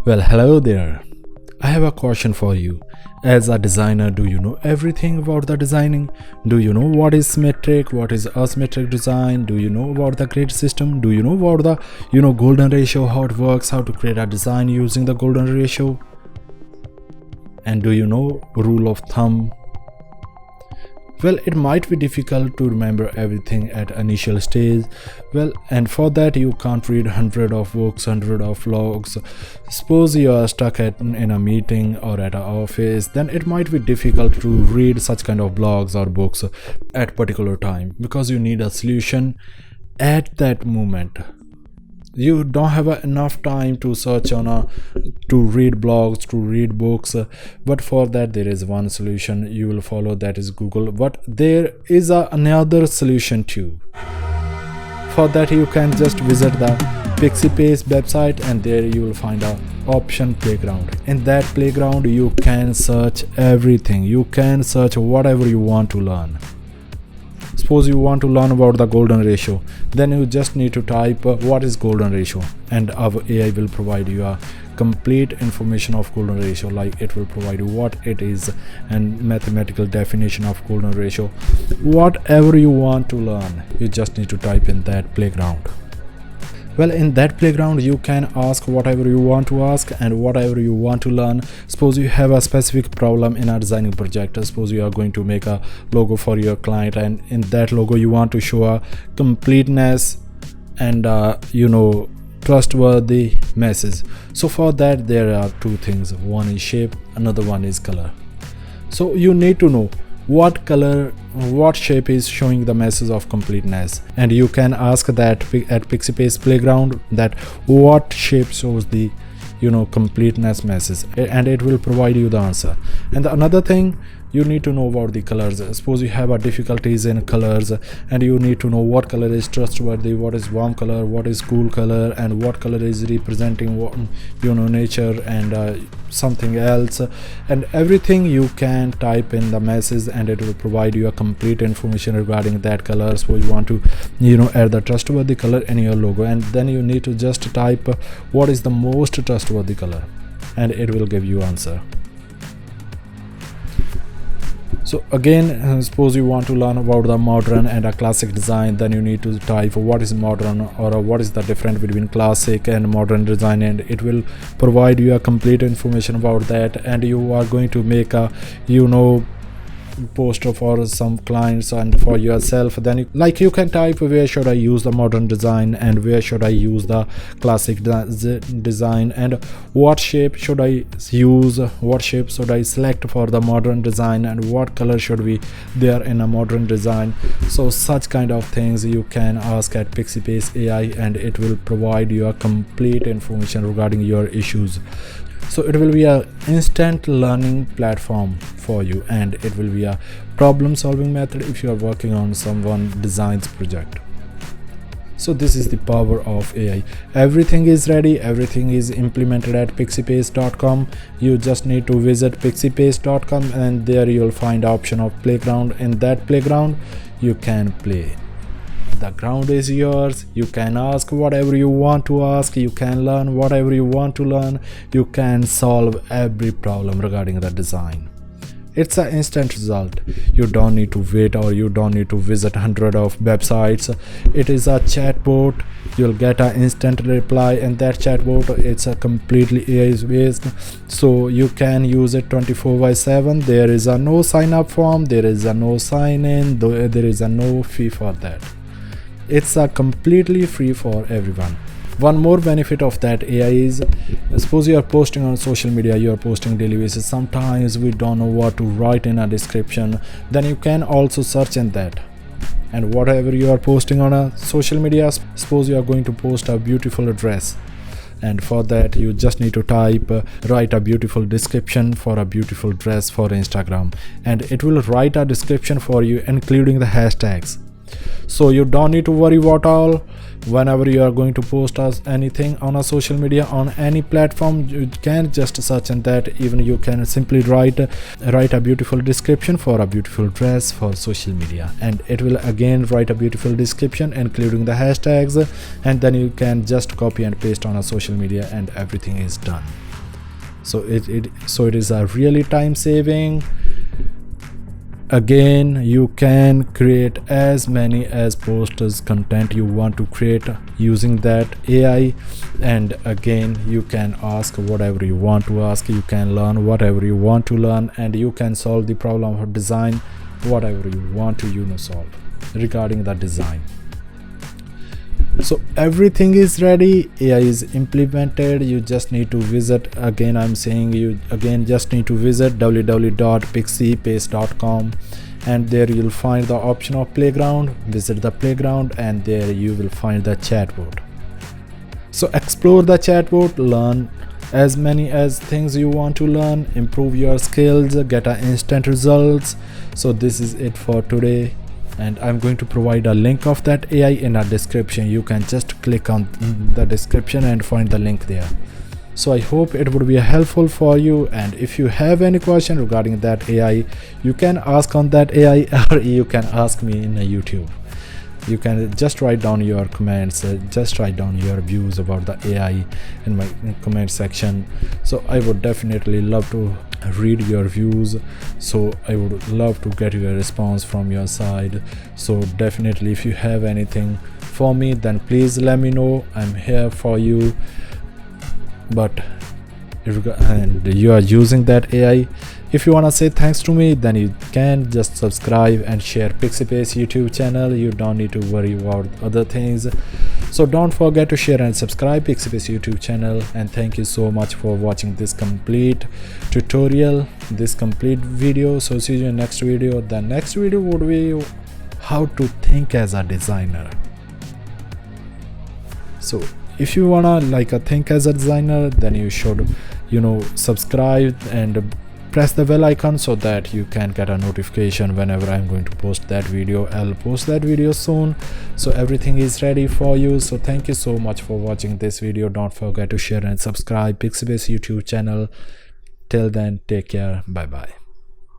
Well, hello there. I have a question for you. As a designer, do you know everything about the designing? Do you know what is symmetric, what is asymmetric design? Do you know about the grid system? Do you know about the golden ratio, how it works, how to create a design using the golden ratio? And do you know rule of thumb? Well, it might be difficult to remember everything at initial stage. Well, and for that you can't read hundred of books, hundred of blogs. Suppose you are stuck in a meeting or at an office, then it might be difficult to read such kind of blogs or books at particular time because you need a solution at that moment. You don't have enough time to search to read blogs, to read books, but for that there is one solution you will follow, that is Google. But there is another solution too. For that you can just visit the Pixipace website, and there you will find a option playground. In that playground you can search everything. You can search whatever you want to learn. Suppose you want to learn about the golden ratio, then you just need to type what is golden ratio, and our AI will provide you a complete information of golden ratio. Like it will provide you what it is and mathematical definition of golden ratio. Whatever you want to learn, you just need to type in that playground. Well, in that playground you can ask whatever you want to ask and whatever you want to learn. Suppose you have a specific problem in a designing project. Suppose you are going to make a logo for your client, and in that logo you want to show a completeness and trustworthy message. So for that there are two things. One is shape, another one is color. So you need to know what color, what shape is showing the message of completeness, and you can ask that at Pixipace playground that what shape shows the completeness message, and it will provide you the answer. And the another thing, you need to know about the colors. Suppose you have a difficulties in colors, and you need to know what color is trustworthy, what is warm color, what is cool color, and what color is representing what nature and something else, and everything you can type in the message, and it will provide you a complete information regarding that color. So you want to add the trustworthy color in your logo, and then you need to just type what is the most trustworthy color, and it will give you answer. So again, suppose you want to learn about the modern and a classic design, then you need to type what is modern or what is the difference between classic and modern design, and it will provide you a complete information about that. And you are going to make a poster for some clients and for yourself, then you can type where should I use the modern design and where should I use the classic design, and what shape should I use, what shape should I select for the modern design, and what color should be there in a modern design. So such kind of things you can ask at Pixipace AI, and it will provide you a complete information regarding your issues. So it will be a instant learning platform for you, and it will be a problem solving method if you are working on someone designs project. So this is the power of AI. Everything is ready, everything is implemented at pixipace.com. You just need to visit pixipace.com, and there you'll find option of playground. In that playground you can play. The ground is yours. You can ask whatever you want to ask, you can learn whatever you want to learn, you can solve every problem regarding the design. It's an instant result. You don't need to wait, or you don't need to visit hundred of websites. It is a chatbot. You'll get an instant reply, and that chatbot, it's a completely AI based, so you can use it 24/7. There is a no sign up form, there is a no sign in, there is a no fee for that. It's a completely free for everyone. One more benefit of that AI is, suppose you are posting on social media, you are posting daily basis. Sometimes we don't know what to write in a description, then you can also search in that. And whatever you are posting on a social media, suppose you are going to post a beautiful dress, and for that you just need to write a beautiful description for a beautiful dress for Instagram, and it will write a description for you including the hashtags. So you don't need to worry about all. Whenever you are going to post anything on a social media on any platform, you can just search in that. Even you can simply write a beautiful description for a beautiful dress for social media, and it will again write a beautiful description including the hashtags, and then you can just copy and paste on a social media, and everything is done. So it is a really time saving. Again, you can create as many as posters content you want to create using that AI, and again you can ask whatever you want to ask, you can learn whatever you want to learn, and you can solve the problem of design whatever you want to solve regarding the design. So everything is ready, AI is implemented. You just need to visit, again I'm saying you again just need to visit www.pixipace.com, and there you'll find the option of playground. Visit the playground and there you will find the chatbot. So explore the chatbot, learn as many as things you want to learn, improve your skills, get instant results. So this is it for today, and I'm going to provide a link of that AI in a description. You can just click on the description and find the link there. So I hope it would be helpful for you, and if you have any question regarding that AI, you can ask on that AI or you can ask me in YouTube. You can just write down your comments, just write down your views about the AI in my comment section. So I would definitely love to read your views, so I would love to get your response from your side. So definitely if you have anything for me, then please let me know. I'm here for you. But if you are using that AI, if you want to say thanks to me, then you can just subscribe and share Pixipace YouTube channel. You don't need to worry about other things. So don't forget to share and subscribe Pixipace YouTube channel. And thank you so much for watching this complete tutorial, this complete video. So see you in next video. The next video would be how to think as a designer. So if you wanna think as a designer, then you should subscribe and press the bell icon so that you can get a notification whenever I'm going to post that video. I'll post that video soon, so everything is ready for you. So thank you so much for watching this video. Don't forget to share and subscribe Pixipace YouTube channel. Till then, take care. Bye bye.